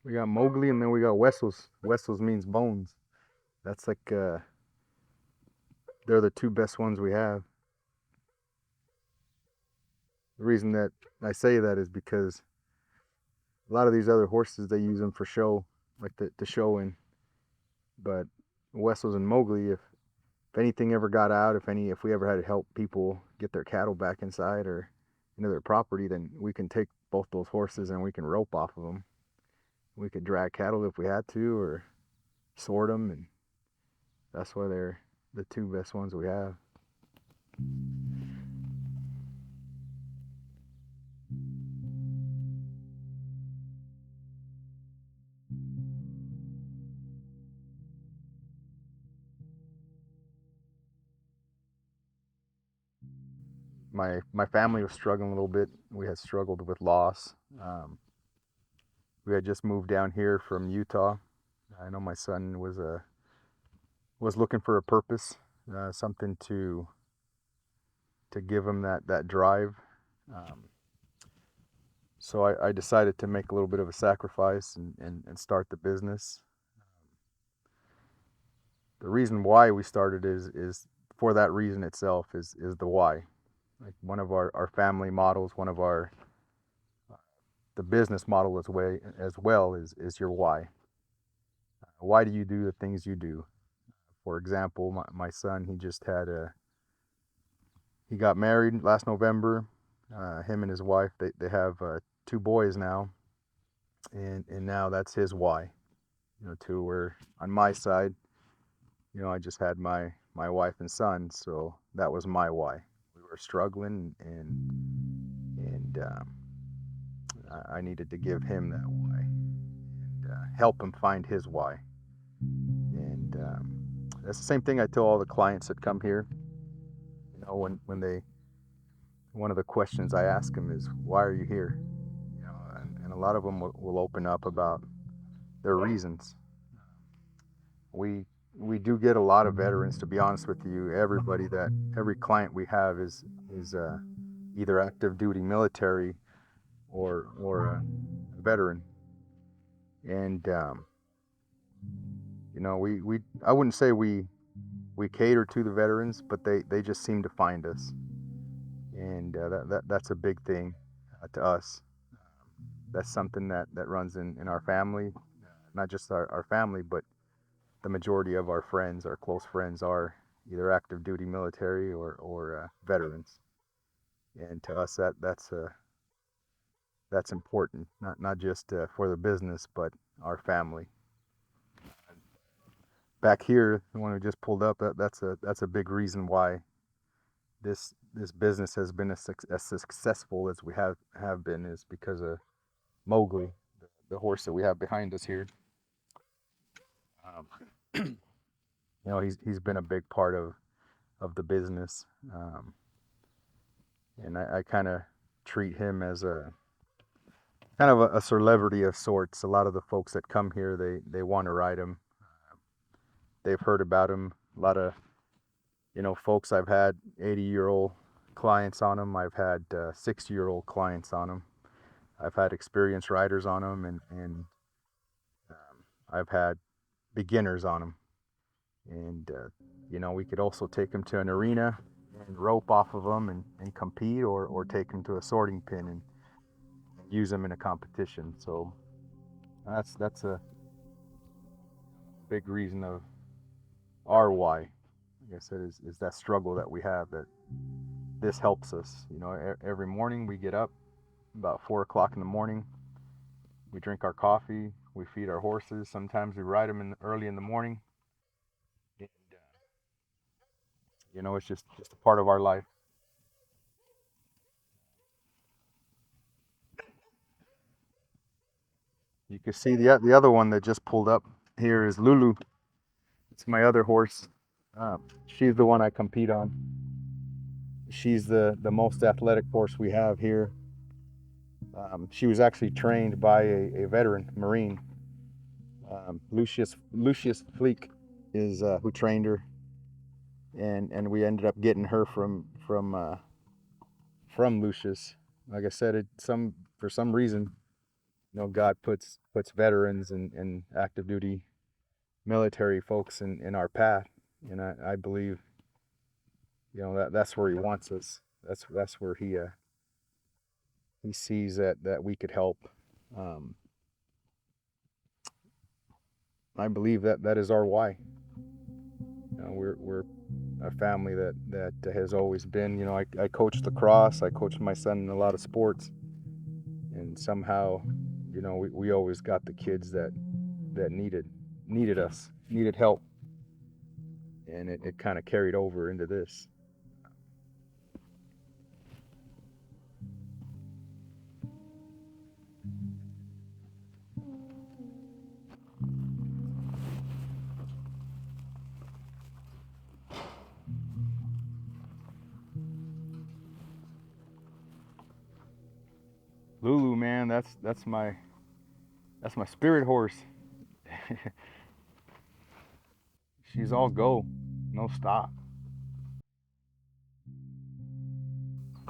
We got Mowgli and then we got Wessels. Wessels means bones. That's like they're the two best ones we have. The reason that I say that is because a lot of these other horses they use them for show, like the showing. But Wessels and Mowgli, if anything ever got out, if we ever had to help people get their cattle back inside or into their property, then we can take both those horses and we can rope off of them. We could drag cattle if we had to, or sort them, and that's why they're the two best ones we have. My family was struggling a little bit. We had struggled with loss. We had just moved down here from Utah. I know my son was looking for a purpose, something to give him that drive. Um, so I decided to make a little bit of a sacrifice and start the business. The reason why we started is for that reason itself is the why. Like one of our family models, one of our the business model as well is your why. Why do you do the things you do? For example, my son, he got married last November. Him and his wife, they have two boys now, and now that's his why. To where on my side, I just had my wife and son, so that was my why. We were struggling, and I needed to give him that why and help him find his why. And that's the same thing I tell all the clients that come here. When they one of the questions I ask them is, "Why are you here?" And a lot of them will open up about their reasons. We do get a lot of veterans. To be honest with you, every client we have is either active duty military or a veteran. And we I wouldn't say we cater to the veterans, but they just seem to find us, and that's a big thing to us. That's something that runs in our family, not just our family, but the majority of our friends, our close friends, are either active duty military or veterans, and to us that's important, not just for the business, but our family. Back here, the one we just pulled up, that's a big reason why this business has been as successful as we have been, is because of Mowgli, the horse that we have behind us here. Um, he's been a big part of the business, and I kind of treat him as a kind of a celebrity of sorts. A lot of the folks that come here, they want to ride him. They've heard about him. A lot of folks. I've had 80-year-old clients on him. I've had 60-year-old clients on him. I've had experienced riders on him, and I've had beginners on him. And we could also take him to an arena and rope off of him and compete, or take him to a sorting pin and use him in a competition. So that's a big reason of our why. Like I said, is that struggle that we have, that this helps us. Every morning we get up about 4 o'clock in the morning. We drink our coffee. We feed our horses. Sometimes we ride them early in the morning. And, it's just a part of our life. You can see the other one that just pulled up here is Lulu. It's my other horse. She's the one I compete on. She's the most athletic horse we have here. She was actually trained by a veteran Marine. Lucius Fleek is who trained her, and we ended up getting her from Lucius. Like I said, for some reason God puts veterans and active duty military folks in our path, and I believe that's where He wants us. That's where He sees that we could help. Um, I believe that is our why. We're a family that has always been. I coached lacrosse. I coached my son in a lot of sports, and somehow, we always got the kids that needed us, needed help, and it kind of carried over into this. Lulu, man, that's my spirit horse. She's all go, no stop.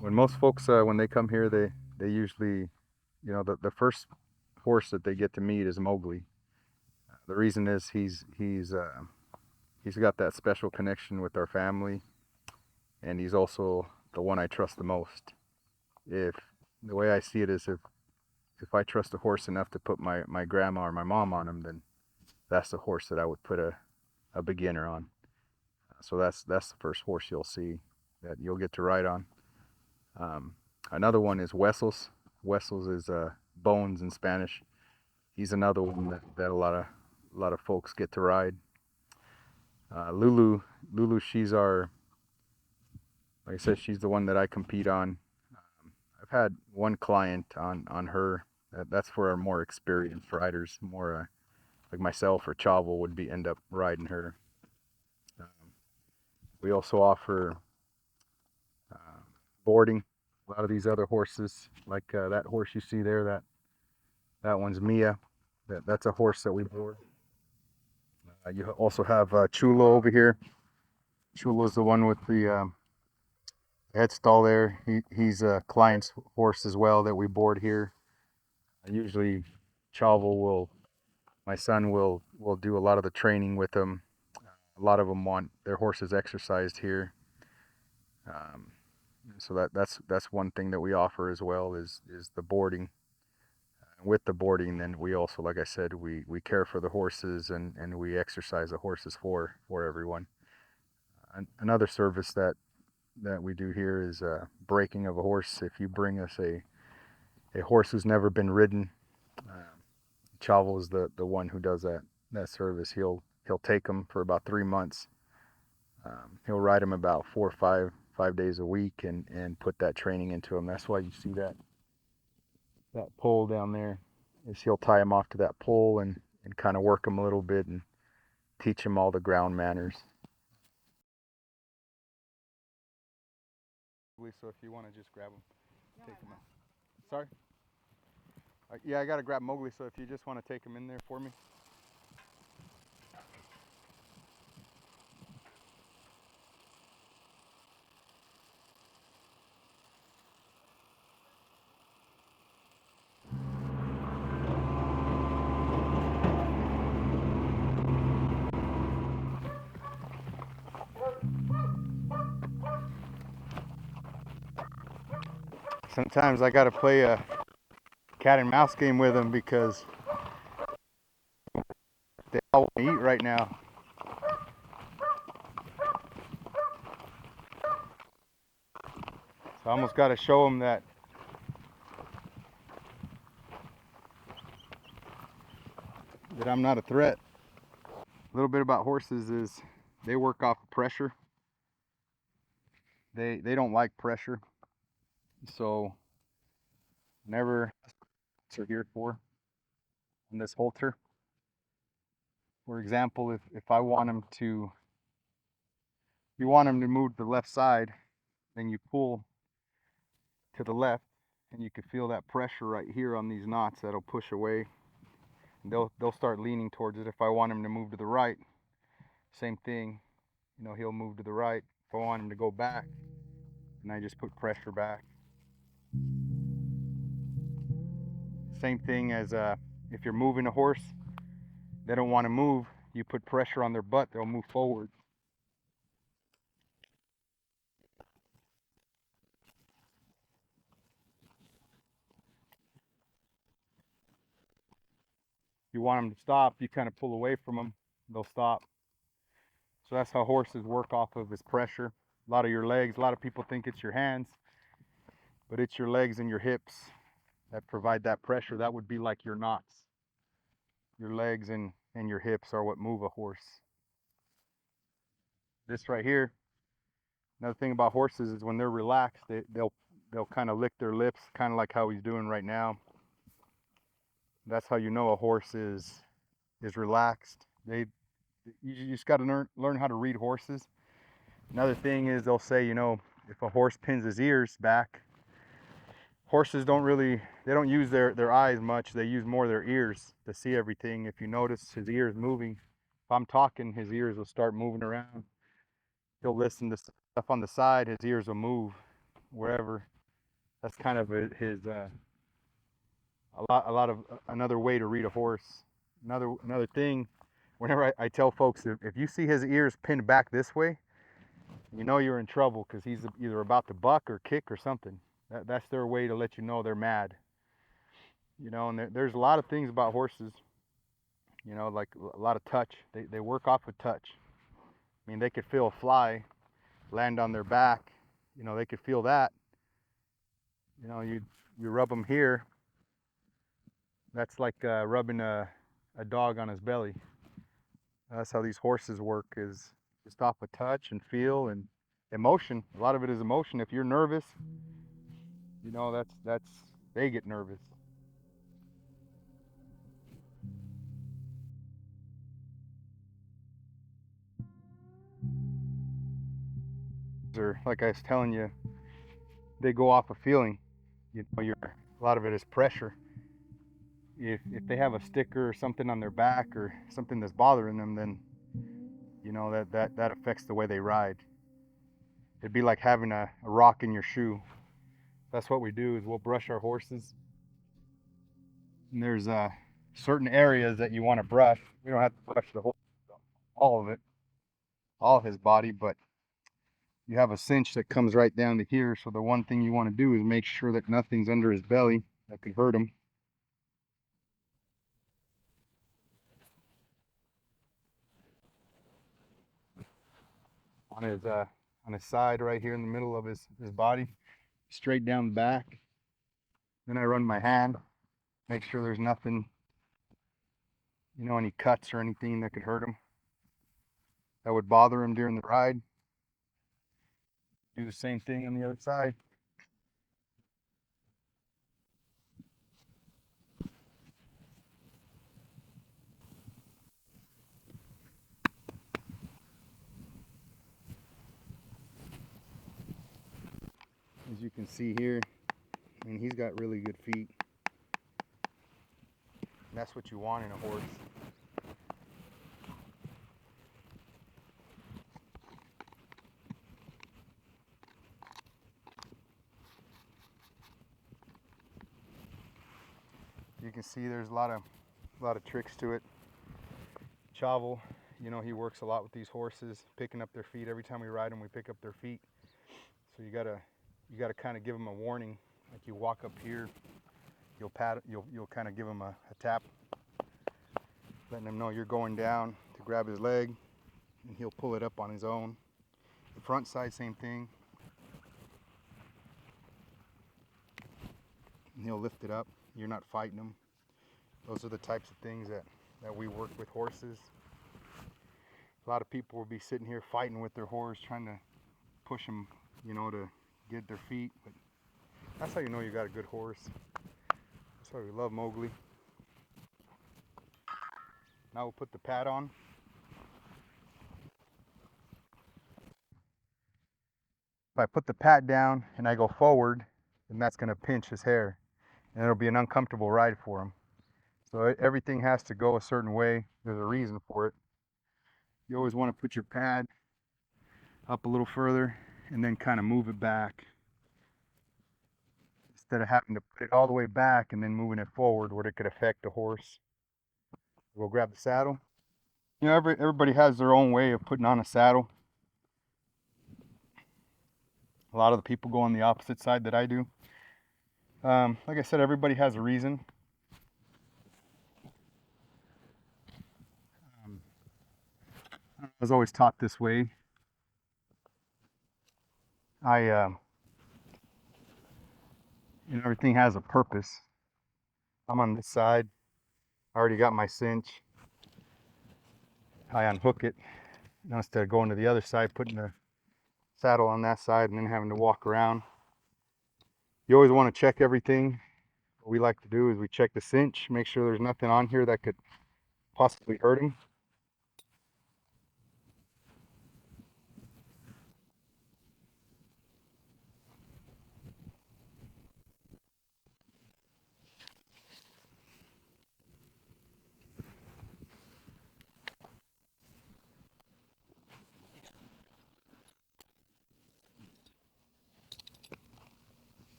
When most folks when they come here, they usually, the first horse that they get to meet is Mowgli. The reason is he's got that special connection with our family, and he's also the one I trust the most. If The way I see it is, if I trust a horse enough to put my grandma or my mom on him, then that's the horse that I would put a beginner on. So that's the first horse you'll see that you'll get to ride on. Um, Another one is Wessels. Wessels is Bones in Spanish. He's another one that a lot of folks get to ride. Lulu, she's like I said, she's the one that I compete on. I've had one client on her. That's for our more experienced riders, more like myself or Chavo would be end up riding her. Um, we also offer uh, boarding. A lot of these other horses, like that horse you see there, that one's Mia. That's a horse that we board. You also have Chulo over here. Chulo's the one with the head stall there. He's a client's horse as well that we board here. Usually, Chavo my son will do a lot of the training with them. A lot of them want their horses exercised here. Um, so that's one thing that we offer as well is the boarding. With the boarding, then we also, like I said, we care for the horses and we exercise the horses for everyone. Another service that we do here is breaking of a horse. If you bring us a horse who's never been ridden, uh, Chavo is the one who does that service. He'll take them for about 3 months. He'll ride them about 4 or 5 days a week and put that training into him. That's why you see that pole down there. Is he'll tie him off to that pole and kind of work him a little bit and teach him all the ground manners. So if you want to just grab him, take him out. Sorry. Yeah, I gotta grab Mowgli. So if you just want to take him in there for me. Sometimes I gotta play a cat and mouse game with him because they all want to eat right now. So I almost got to show them that I'm not a threat. A little bit about horses is they work off of pressure. They don't like pressure. So never are here for on this halter. For example, if I want them to, you want them to move to the left side, then you pull to the left, and you can feel that pressure right here on these knots that'll push away. They'll start leaning towards it. If I want him to move to the right, same thing. He'll move to the right. If I want him to go back, and I just put pressure back. Same thing as if you're moving a horse, they don't want to move. You put pressure on their butt, they'll move forward. You want them to stop, you kind of pull away from them, they'll stop. So that's how horses work, off of is pressure. A lot of your legs, a lot of people think it's your hands, but it's your legs and your hips that provide that pressure. That would be like your knots. Your legs and your hips are what move a horse. This right here, another thing about horses is when they're relaxed, they'll kind of lick their lips, kind of like how he's doing right now. That's how you know a horse is relaxed. You just got to learn how to read horses. Another thing is they'll say, you know, if a horse pins his ears back, horses they don't use their eyes much. They use more their ears to see everything. If you notice his ears moving, if I'm talking, his ears will start moving around. He'll listen to stuff on the side, his ears will move wherever. That's kind of his a lot of another way to read a horse. Another thing, whenever I tell folks, if you see his ears pinned back this way, you know you're in trouble, because he's either about to buck or kick or something. That's their way to let you know they're mad. You know, and there's a lot of things about horses, you know, like a lot of touch. They work off of touch. I mean, they could feel a fly land on their back. You know, they could feel that. You know, you rub them here. That's like rubbing a dog on his belly. That's how these horses work, is just off of touch and feel and emotion. A lot of it is emotion. If you're nervous, you know, that's they get nervous. Or like I was telling you, they go off a feeling. You know, a lot of it is pressure. If they have a sticker or something on their back or something that's bothering them, then you know that affects the way they ride. It'd be like having a rock in your shoe. That's what we do, is we'll brush our horses. And there's certain areas that you want to brush. We don't have to brush all of it, all of his body, but you have a cinch that comes right down to here. So the one thing you want to do is make sure that nothing's under his belly that could hurt him. On his side right here in the middle of his body, straight down the back. Then I run my hand, make sure there's nothing, you know, any cuts or anything that could hurt him, that would bother him during the ride. Do the same thing on the other side. As you can see here, I mean, he's got really good feet. And that's what you want in a horse. You can see there's a lot of tricks to it. Chavo, you know, he works a lot with these horses, picking up their feet. Every time we ride them, we pick up their feet. So you gotta kind of give them a warning. Like you walk up here, you'll kind of give him a tap, letting him know you're going down to grab his leg, and he'll pull it up on his own. The front side, same thing. And he'll lift it up. You're not fighting him. Those are the types of things that we work with horses. A lot of people will be sitting here fighting with their horse, trying to push them, you know, to get their feet. But that's how you know you got a good horse. That's why we love Mowgli. Now we'll put the pad on. If I put the pad down and I go forward, then that's going to pinch his hair, and it'll be an uncomfortable ride for him. So everything has to go a certain way. There's a reason for it. You always want to put your pad up a little further and then kind of move it back. instead of having to put it all the way back and then moving it forward where it could affect the horse. We'll grab the saddle. You know, everybody has their own way of putting on a saddle. A lot of the people go on the opposite side that I do. Like I said, everybody has a reason. I was always taught this way. You know, everything has a purpose. I'm on this side. I already got my cinch. I unhook it. You know, instead of going to the other side, putting the saddle on that side and then having to walk around. You always want to check everything. What we like to do is we check the cinch, make sure there's nothing on here that could possibly hurt him.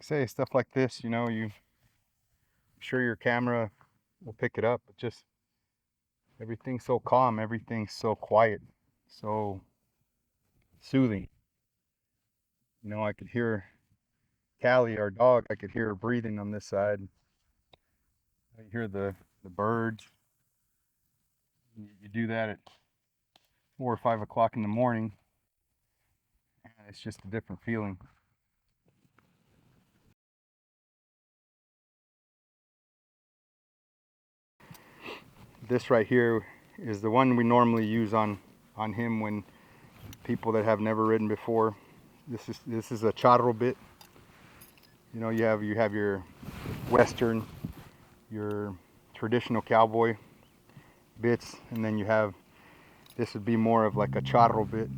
Say stuff like this, you know, I'm sure your camera will pick it up, but just everything's so calm, everything's so quiet, so soothing. You know, I could hear Callie, our dog, I could hear her breathing on this side. I hear the birds. You do that at 4 or 5 o'clock in the morning, and it's just a different feeling. This right here is the one we normally use on him when people that have never ridden before. This is a charro bit. You know, you have your Western, your traditional cowboy bits, and then you have, this would be more of like a charro bit,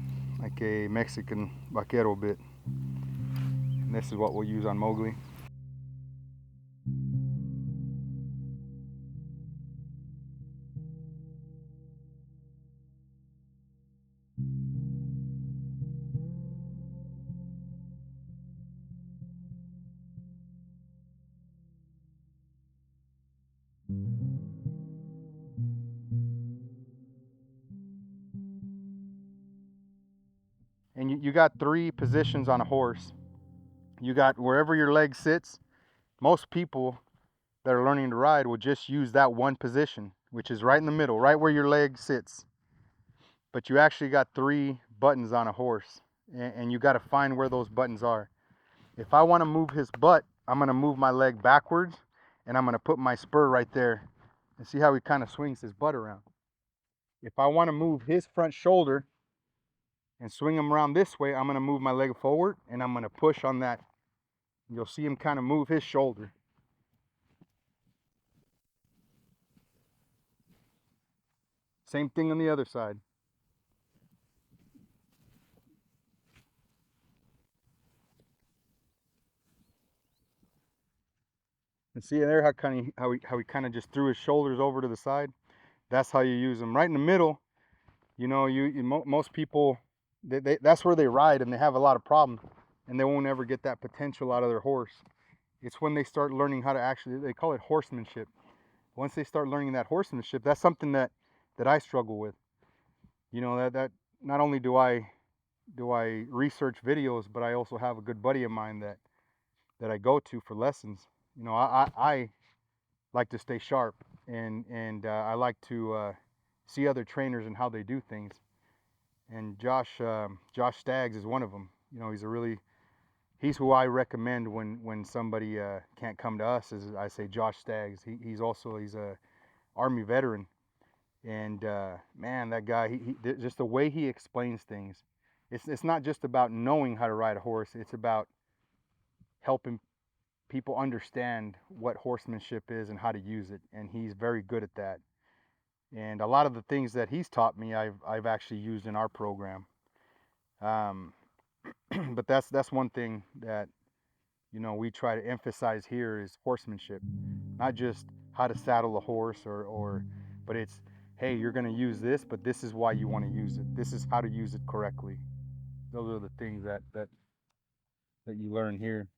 like a Mexican vaquero bit. And this is what we'll use on Mowgli. And you got 3 positions on a horse. You got wherever your leg sits. Most people that are learning to ride will just use that one position, which is right in the middle, right where your leg sits. But you actually got 3 buttons on a horse, and you got to find where those buttons are. If I want to move his butt, I'm going to move my leg backwards, and I'm going to put my spur right there. And see how he kind of swings his butt around. If I want to move his front shoulder and swing him around this way, I'm going to move my leg forward, and I'm going to push on that. You'll see him kind of move his shoulder. Same thing on the other side. And see there how he kind of just threw his shoulders over to the side. That's how you use them. Right in the middle, you know, most people, that's where they ride, and they have a lot of problems, and they won't ever get that potential out of their horse. It's when they start learning how to actually, they call it horsemanship. Once they start learning that horsemanship, that's something that I struggle with. You know, that not only do I research videos, but I also have a good buddy of mine that I go to for lessons. You know, I like to stay sharp, and I like to see other trainers and how they do things. And Josh Staggs is one of them. You know, he's who I recommend when somebody can't come to us. Is I say Josh Staggs. He's a Army veteran, and man, that guy, he just the way he explains things. It's not just about knowing how to ride a horse. It's about helping people understand what horsemanship is and how to use it, and he's very good at that. And a lot of the things that he's taught me, I've actually used in our program. Um, but that's one thing that we try to emphasize here is horsemanship, not just how to saddle a horse or but it's, hey, you're going to use this, but this is why you want to use it. This is how to use it correctly. Those are the things that you learn here.